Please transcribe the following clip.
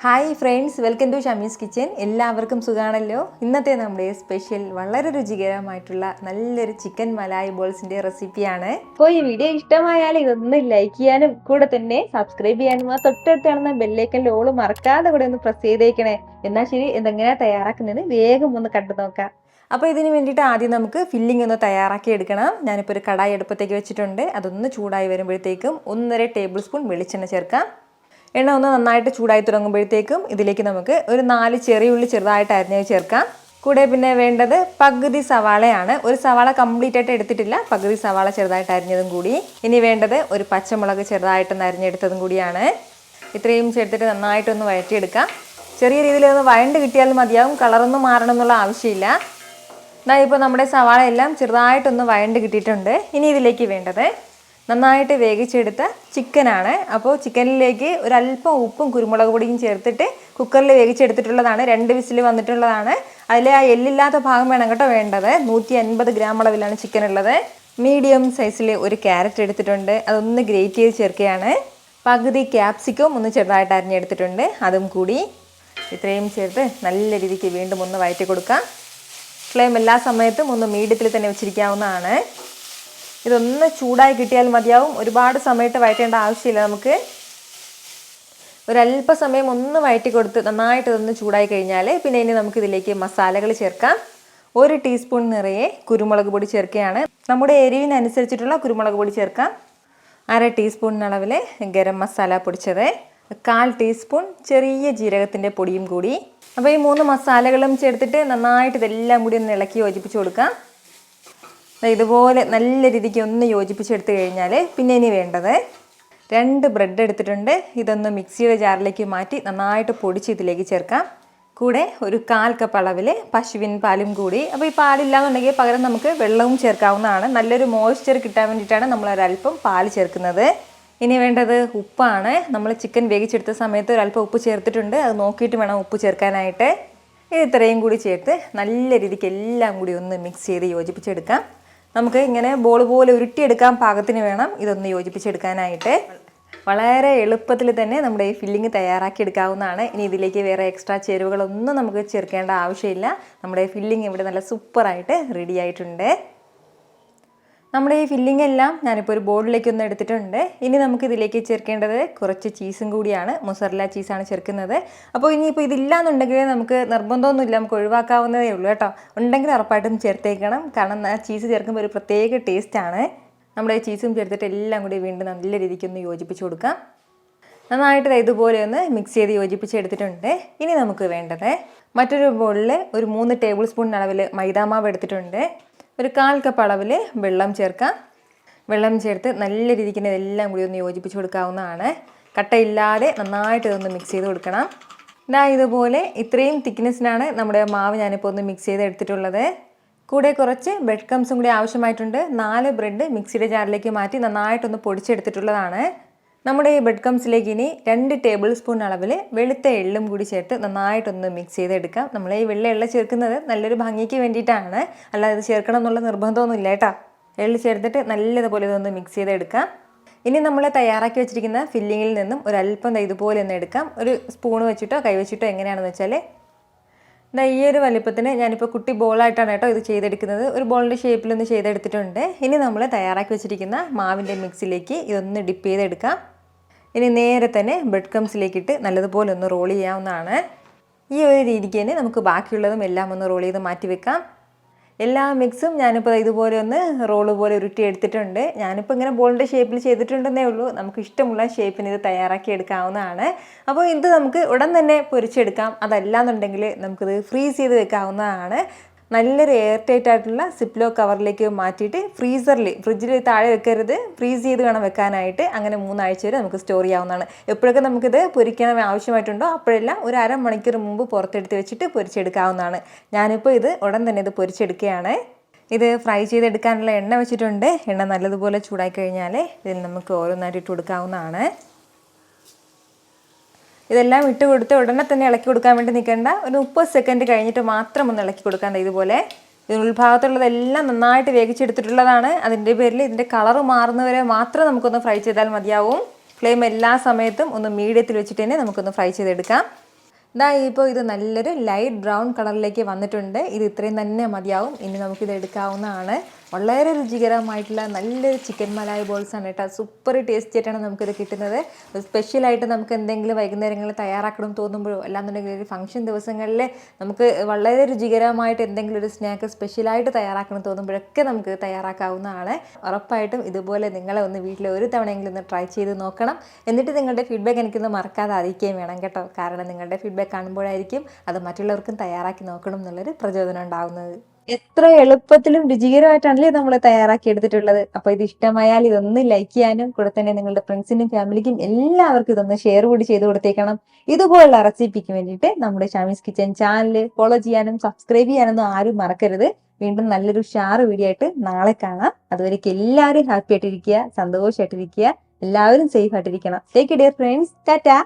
Hi friends, welcome to Shami's kitchen. എല്ലാവർക്കും സുഖമാണല്ലോ. ഇന്നത്തെ നമ്മുടെ സ്പെഷ്യൽ വളരെ രുചികരമായിട്ടുള്ള നല്ലൊരു ചിക്കൻ മലായി ബോൾസിൻ്റെ റെസിപ്പിയാണ്. അപ്പോൾ ഈ വീഡിയോ ഇഷ്ടമായാൽ ഇതൊന്ന് ലൈക്ക് ചെയ്യാനും കൂടെ തന്നെ സബ്സ്ക്രൈബ് ചെയ്യാനും ആ തൊട്ടടുത്ത് കാണുന്ന ബെല്ലൈക്കൻ്റെ ഓള് മറക്കാതെ കൂടെ ഒന്ന് പ്രസ് ചെയ്തേക്കണേ. എന്നാൽ ശരി, ഇതെങ്ങനെയാണ് തയ്യാറാക്കുന്നതെന്ന് വേഗം ഒന്ന് കണ്ടു നോക്കാം. അപ്പോൾ ഇതിന് വേണ്ടിയിട്ട് ആദ്യം നമുക്ക് ഫില്ലിംഗ് ഒന്ന് തയ്യാറാക്കി എടുക്കണം. ഞാനിപ്പോൾ ഒരു കടായി അടുപ്പത്തേക്ക് വെച്ചിട്ടുണ്ട്. അതൊന്ന് ചൂടായി വരുമ്പോഴത്തേക്കും 1.5 ടേബിൾ സ്പൂൺ വെളിച്ചെണ്ണ ചേർക്കാം. എണ്ണ ഒന്ന് നന്നായിട്ട് ചൂടായി തുടങ്ങുമ്പോഴത്തേക്കും ഇതിലേക്ക് നമുക്ക് ഒരു 4 ചെറിയ ഉള്ളി ചെറുതായിട്ട് അരിഞ്ഞ് ചേർക്കാം. കൂടെ പിന്നെ വേണ്ടത് പകുതി സവാളയാണ്. ഒരു സവാള കംപ്ലീറ്റ് ആയിട്ട് എടുത്തിട്ടില്ല, പകുതി സവാള ചെറുതായിട്ട് അരിഞ്ഞതും കൂടി. ഇനി വേണ്ടത് ഒരു പച്ചമുളക് ചെറുതായിട്ടൊന്ന് അരിഞ്ഞെടുത്തതും കൂടിയാണ്. ഇത്രയും ചേർത്തിട്ട് നന്നായിട്ടൊന്ന് വഴറ്റിയെടുക്കാം. ചെറിയ രീതിയിൽ ഒന്ന് വഴണ്ട് കിട്ടിയാലും മതിയാവും, കളറൊന്നും മാറണം എന്നുള്ള ആവശ്യമില്ല. ഇപ്പോൾ നമ്മുടെ സവാള എല്ലാം ചെറുതായിട്ടൊന്ന് വഴണ്ട് കിട്ടിയിട്ടുണ്ട്. ഇനി ഇതിലേക്ക് വേണ്ടത് നന്നായിട്ട് വേവിച്ചെടുത്ത ചിക്കനാണ്. അപ്പോൾ ചിക്കനിലേക്ക് ഒരല്പം ഉപ്പും കുരുമുളക് പൊടിയും ചേർത്തിട്ട് കുക്കറിൽ വേവിച്ചെടുത്തിട്ടുള്ളതാണ്. 2 വിസിൽ വന്നിട്ടുള്ളതാണ്. അതിൽ ആ എല്ലില്ലാത്ത ഭാഗം വേണം കേട്ടോ വേണ്ടത്. 150 ഗ്രാം അളവിലാണ് ചിക്കൻ ഉള്ളത്. മീഡിയം സൈസിൽ ഒരു ക്യാരറ്റ് എടുത്തിട്ടുണ്ട്, അതൊന്ന് ഗ്രേറ്റ് ചെയ്ത് ചേർക്കുകയാണ്. പകുതി ക്യാപ്സിക്കം ഒന്ന് ചെറുതായിട്ട് അരിഞ്ഞെടുത്തിട്ടുണ്ട്, അതും കൂടി. ഇത്രയും ചേർത്ത് നല്ല രീതിക്ക് വീണ്ടും ഒന്ന് വഴറ്റി കൊടുക്കാം. ഫ്ലെയിം എല്ലാ സമയത്തും ഒന്ന് മീഡിയത്തിൽ തന്നെ വെച്ചിരിക്കാവുന്നതാണ്. ഇതൊന്ന് ചൂടായി കിട്ടിയാൽ മതിയാവും, ഒരുപാട് സമയത്ത് വഴറ്റേണ്ട ആവശ്യമില്ല. നമുക്ക് ഒരല്പ സമയം ഒന്ന് വഴറ്റി കൊടുത്ത് നന്നായിട്ട് ഇതൊന്ന് ചൂടായി കഴിഞ്ഞാൽ പിന്നെ ഇനി നമുക്കിതിലേക്ക് മസാലകൾ ചേർക്കാം. 1 ടീസ്പൂൺ നിറയെ കുരുമുളക് പൊടി ചേർക്കുകയാണ്. നമ്മുടെ എരിവിനനുസരിച്ചിട്ടുള്ള കുരുമുളക് പൊടി ചേർക്കാം. 1/2 ടീസ്പൂൺ അളവിൽ ഗരം മസാല പൊടിച്ചത്, 1/4 ടീസ്പൂൺ ചെറിയ ജീരകത്തിൻ്റെ പൊടിയും കൂടി. അപ്പോൾ ഈ 3 മസാലകളും ചേർത്തിട്ട് നന്നായിട്ട് ഇതെല്ലാം കൂടി ഒന്ന് ഇളക്കി യോജിപ്പിച്ച് കൊടുക്കാം. ഇതുപോലെ നല്ല രീതിക്ക് ഒന്ന് യോജിപ്പിച്ചെടുത്ത് കഴിഞ്ഞാൽ പിന്നെ ഇനി വേണ്ടത് 2 ബ്രെഡ് എടുത്തിട്ടുണ്ട്. ഇതൊന്ന് മിക്സിയുടെ ജാറിലേക്ക് മാറ്റി നന്നായിട്ട് പൊടിച്ച് ഇതിലേക്ക് ചേർക്കാം. കൂടെ ഒരു 1/4 കപ്പ് അളവിൽ പശുവിൻ പാലും കൂടി. അപ്പോൾ ഈ പാലില്ലാന്നുണ്ടെങ്കിൽ പകരം നമുക്ക് വെള്ളവും ചേർക്കാവുന്നതാണ്. നല്ലൊരു മോയ്സ്ചർ കിട്ടാൻ വേണ്ടിയിട്ടാണ് നമ്മൾ ഒരല്പം പാൽ ചേർക്കുന്നത്. ഇനി വേണ്ടത് ഉപ്പാണ്. നമ്മൾ ചിക്കൻ വേവിച്ചെടുത്ത സമയത്ത് ഒരല്പം ഉപ്പ് ചേർത്തിട്ടുണ്ട്, അത് നോക്കിയിട്ട് വേണം ഉപ്പ് ചേർക്കാനായിട്ട്. ഇത് ഇത്രയും കൂടി ചേർത്ത് നല്ല രീതിക്ക് എല്ലാം കൂടി ഒന്ന് മിക്സ് ചെയ്ത് യോജിപ്പിച്ചെടുക്കാം. നമുക്ക് ഇങ്ങനെ ബോൾ പോലെ ഉരുട്ടിയെടുക്കാൻ പാകത്തിന് വേണം ഇതൊന്ന് യോജിപ്പിച്ചെടുക്കാനായിട്ട്. വളരെ എളുപ്പത്തിൽ തന്നെ നമ്മുടെ ഈ ഫില്ലിങ് തയ്യാറാക്കി എടുക്കാവുന്നതാണ്. ഇനി ഇതിലേക്ക് വേറെ എക്സ്ട്രാ ചേരുവകളൊന്നും നമുക്ക് ചേർക്കേണ്ട ആവശ്യമില്ല. നമ്മുടെ ഫില്ലിങ് ഇവിടെ നല്ല സൂപ്പറായിട്ട് റെഡി ആയിട്ടുണ്ട്. നമ്മുടെ ഈ ഫില്ലിംഗ് എല്ലാം ഞാനിപ്പോൾ ഒരു ബോളിലേക്ക് ഒന്ന് എടുത്തിട്ടുണ്ട്. ഇനി നമുക്ക് ഇതിലേക്ക് ചേർക്കേണ്ടത് കുറച്ച് ചീസും കൂടിയാണ്. മൊസറല്ല ചീസാണ് ചേർക്കുന്നത്. അപ്പോൾ ഇനിയിപ്പോൾ ഇതില്ലാന്നുണ്ടെങ്കിൽ നമുക്ക് നിർബന്ധമൊന്നുമില്ല, നമുക്ക് ഒഴിവാക്കാവുന്നതേ ഉള്ളൂ കേട്ടോ. ഉണ്ടെങ്കിൽ ഉറപ്പായിട്ടും ചേർത്തേക്കണം, കാരണം ചീസ് ചേർക്കുമ്പോൾ ഒരു പ്രത്യേക ടേസ്റ്റാണ്. നമ്മുടെ ചീസും ചേർത്തിട്ട് എല്ലാം കൂടി വീണ്ടും നല്ല രീതിക്ക് ഒന്ന് യോജിപ്പിച്ച് കൊടുക്കാം. നന്നായിട്ട് ഇതുപോലെ ഒന്ന് മിക്സ് ചെയ്ത് യോജിപ്പിച്ചെടുത്തിട്ടുണ്ട്. ഇനി നമുക്ക് വേണ്ടത് മറ്റൊരു ബോളിൽ ഒരു 3 ടേബിൾ സ്പൂൺ അളവിൽ മൈദാമാവ് എടുത്തിട്ടുണ്ട്. ഒരു 1/4 കപ്പ് അളവിൽ വെള്ളം ചേർക്കാം. വെള്ളം ചേർത്ത് നല്ല രീതിക്ക് ഇതെല്ലാം കൂടി ഒന്ന് യോജിപ്പിച്ച് കൊടുക്കാവുന്നതാണ്. കട്ടയില്ലാതെ നന്നായിട്ട് ഇതൊന്ന് മിക്സ് ചെയ്ത് കൊടുക്കണം. ഇതുപോലെ ഇത്രയും തിക്നെസ്സിനാണ് നമ്മുടെ മാവ് ഞാനിപ്പോൾ ഒന്ന് മിക്സ് ചെയ്ത് എടുത്തിട്ടുള്ളത്. കൂടെ കുറച്ച് ബ്രെഡ് ക്രംസും കൂടി ആവശ്യമായിട്ടുണ്ട്. 4 ബ്രെഡ് മിക്സിയുടെ ജാറിലേക്ക് മാറ്റി നന്നായിട്ടൊന്ന് പൊടിച്ചെടുത്തിട്ടുള്ളതാണ്. നമ്മുടെ ഈ ബ്രെഡ് ക്രംസിലേക്ക് ഇനി 2 ടേബിൾ സ്പൂൺ അളവിൽ വെളുത്ത എള്ളും കൂടി ചേർത്ത് നന്നായിട്ടൊന്ന് മിക്സ് ചെയ്തെടുക്കാം. നമ്മൾ ഈ വെള്ള എള്ള ചേർക്കുന്നത് നല്ലൊരു ഭംഗിക്ക് വേണ്ടിയിട്ടാണ്, അല്ലാതെ ഇത് ചേർക്കണം എന്നുള്ള നിർബന്ധമൊന്നും ഇല്ല കേട്ടോ. എള്ള് ചേർത്തിട്ട് നല്ലതുപോലെ ഇതൊന്ന് മിക്സ് ചെയ്തെടുക്കാം. ഇനി നമ്മൾ തയ്യാറാക്കി വെച്ചിരിക്കുന്ന ഫില്ലിങ്ങിൽ നിന്നും ഒരല്പം ഇതുപോലെ ഒന്ന് എടുക്കാം. ഒരു സ്പൂൺ വെച്ചിട്ടോ കൈ വെച്ചിട്ടോ എങ്ങനെയാണെന്ന് വെച്ചാൽ ഈ ഒരു വലിപ്പത്തിന് ഞാനിപ്പോൾ കുട്ടി ബോളായിട്ടാണ് കേട്ടോ ഇത് ചെയ്തെടുക്കുന്നത്. ഒരു ബോളിൻ്റെ ഷേപ്പിലൊന്ന് ചെയ്തെടുത്തിട്ടുണ്ട്. ഇനി നമ്മൾ തയ്യാറാക്കി വെച്ചിരിക്കുന്ന മാവിൻ്റെ മിക്സിലേക്ക് ഇതൊന്ന് ഡിപ്പ് ചെയ്തെടുക്കാം. ഇനി നേരെ തന്നെ ബ്രെഡ് ക്രംസിലേക്കിട്ട് നല്ലതുപോലെ ഒന്ന് റോൾ ചെയ്യാവുന്നതാണ്. ഈ ഒരു രീതിക്ക് തന്നെ നമുക്ക് ബാക്കിയുള്ളതും എല്ലാം ഒന്ന് റോൾ ചെയ്ത് മാറ്റി വെക്കാം. എല്ലാ മിക്സും ഞാനിപ്പോൾ ഇതുപോലെ ഒന്ന് റോള് പോലെ ഉരുട്ടി എടുത്തിട്ടുണ്ട്. ഞാനിപ്പോൾ ഇങ്ങനെ ബോളിൻ്റെ ഷേപ്പിൽ ചെയ്തിട്ടുണ്ടെന്നേ ഉള്ളൂ. നമുക്ക് ഇഷ്ടമുള്ള ഷേപ്പിന് ഇത് തയ്യാറാക്കി എടുക്കാവുന്നതാണ്. അപ്പോൾ ഇത് നമുക്ക് ഉടൻ തന്നെ പൊരിച്ചെടുക്കാം. അതല്ലാന്നുണ്ടെങ്കിൽ നമുക്കിത് ഫ്രീസ് ചെയ്ത് വെക്കാവുന്നതാണ്. നല്ലൊരു എയർ ടൈറ്റ് ആയിട്ടുള്ള സിപ്ലോ കവറിലേക്ക് മാറ്റിയിട്ട് ഫ്രിഡ്ജിൽ താഴെ വെക്കരുത്, ഫ്രീസ് ചെയ്ത് വേണം വെക്കാനായിട്ട്. അങ്ങനെ 3 ആഴ്ച വരെ നമുക്ക് സ്റ്റോർ ചെയ്യാവുന്നതാണ്. എപ്പോഴൊക്കെ നമുക്കിത് പൊരിക്കാൻ ആവശ്യമായിട്ടുണ്ടോ അപ്പോഴെല്ലാം ഒരു അരമണിക്കൂർ മുമ്പ് പുറത്തെടുത്ത് വെച്ചിട്ട് പൊരിച്ചെടുക്കാവുന്നതാണ്. ഞാനിപ്പോൾ ഇത് ഉടൻ തന്നെ ഇത് പൊരിച്ചെടുക്കുകയാണ്. ഇത് ഫ്രൈ ചെയ്തെടുക്കാനുള്ള എണ്ണ വെച്ചിട്ടുണ്ട്. എണ്ണ നല്ലതുപോലെ ചൂടായി കഴിഞ്ഞാൽ ഇതിൽ നമുക്ക് ഓരോന്നായിട്ട് ഇട്ട് കൊടുക്കാവുന്നതാണ്. ഇതെല്ലാം ഇട്ട് കൊടുത്ത് ഉടനെ തന്നെ ഇളക്കി കൊടുക്കാൻ വേണ്ടി നിൽക്കേണ്ട. ഒരു 30 സെക്കൻഡ് കഴിഞ്ഞിട്ട് മാത്രം ഒന്ന് ഇളക്കി കൊടുക്കാൻ. ഇതുപോലെ ഇതിന് ഉൾഭാഗത്തുള്ളതെല്ലാം നന്നായിട്ട് വേവിച്ചെടുത്തിട്ടുള്ളതാണ്. അതിൻ്റെ പേരിൽ ഇതിൻ്റെ കളറ് മാറുന്നവരെ മാത്രം നമുക്കൊന്ന് ഫ്രൈ ചെയ്താൽ മതിയാവും. ഫ്ലെയിം എല്ലാ സമയത്തും ഒന്ന് മീഡിയത്തിൽ വെച്ചിട്ട് തന്നെ നമുക്കൊന്ന് ഫ്രൈ ചെയ്തെടുക്കാം. ഇതാ ഇപ്പോൾ ഇത് നല്ലൊരു ലൈറ്റ് ബ്രൗൺ കളറിലേക്ക് വന്നിട്ടുണ്ട്. ഇത് ഇത്രയും തന്നെ മതിയാവും. ഇനി നമുക്കിത് എടുക്കാവുന്നതാണ്. വളരെ രുചികരമായിട്ടുള്ള നല്ലൊരു ചിക്കൻ മലായി ബോൾസ് ആണ് കേട്ടോ. സൂപ്പർ ടേസ്റ്റി ആയിട്ടാണ് നമുക്കിത് കിട്ടുന്നത്. സ്പെഷ്യലായിട്ട് നമുക്ക് എന്തെങ്കിലും വൈകുന്നേരങ്ങളിൽ തയ്യാറാക്കണം തോന്നുമ്പോഴോ അല്ലാന്നുണ്ടെങ്കിൽ ഒരു ഫംഗ്ഷൻ ദിവസങ്ങളിൽ നമുക്ക് വളരെ രുചികരമായിട്ട് എന്തെങ്കിലും ഒരു സ്നാക്ക് സ്പെഷ്യലായിട്ട് തയ്യാറാക്കണം തോന്നുമ്പോഴൊക്കെ നമുക്ക് തയ്യാറാക്കാവുന്നതാണ്. ഉറപ്പായിട്ടും ഇതുപോലെ നിങ്ങളെ ഒന്ന് വീട്ടിൽ ഒരു തവണയെങ്കിലും ഒന്ന് ട്രൈ ചെയ്ത് നോക്കണം. എന്നിട്ട് നിങ്ങളുടെ ഫീഡ്ബാക്ക് എനിക്കൊന്ന് മറക്കാതെ അറിയിക്കുകയും വേണം കേട്ടോ. കാരണം നിങ്ങളുടെ ഫീഡ്ബാക്ക് കാണുമ്പോഴായിരിക്കും അത് മറ്റുള്ളവർക്കും തയ്യാറാക്കി നോക്കണം എന്നുള്ളൊരു പ്രചോദനം ഉണ്ടാകുന്നത്. എത്ര എളുപ്പത്തിലും രുചികരമായിട്ടാണല്ലേ നമ്മൾ തയ്യാറാക്കി എടുത്തിട്ടുള്ളത്. അപ്പോൾ ഇത് ഇഷ്ടമായാൽ ഇതൊന്ന് ലൈക്ക് ചെയ്യാനും കൂടെ തന്നെ നിങ്ങളുടെ ഫ്രണ്ട്സിനും ഫാമിലിക്കും എല്ലാവർക്കും ഇതൊന്ന് ഷെയർ കൂടി ചെയ്ത് കൊടുത്തേക്കണം. ഇതുപോലുള്ള റെസിപ്പിക്ക് വേണ്ടിയിട്ട് നമ്മുടെ ഷാമീസ് കിച്ചൻ ചാനൽ ഫോളോ ചെയ്യാനും സബ്സ്ക്രൈബ് ചെയ്യാനൊന്നും ആരും മറക്കരുത്. വീണ്ടും നല്ലൊരു ഷാർ വീഡിയോ ആയിട്ട് നാളെ കാണാം. അതുവരേക്കും എല്ലാവരും ഹാപ്പി ആയിട്ടിരിക്കുക, സന്തോഷമായിട്ടിരിക്കുക, എല്ലാവരും സേഫ് ആയിട്ടിരിക്കണം. Take care friends. ടാറ്റാ.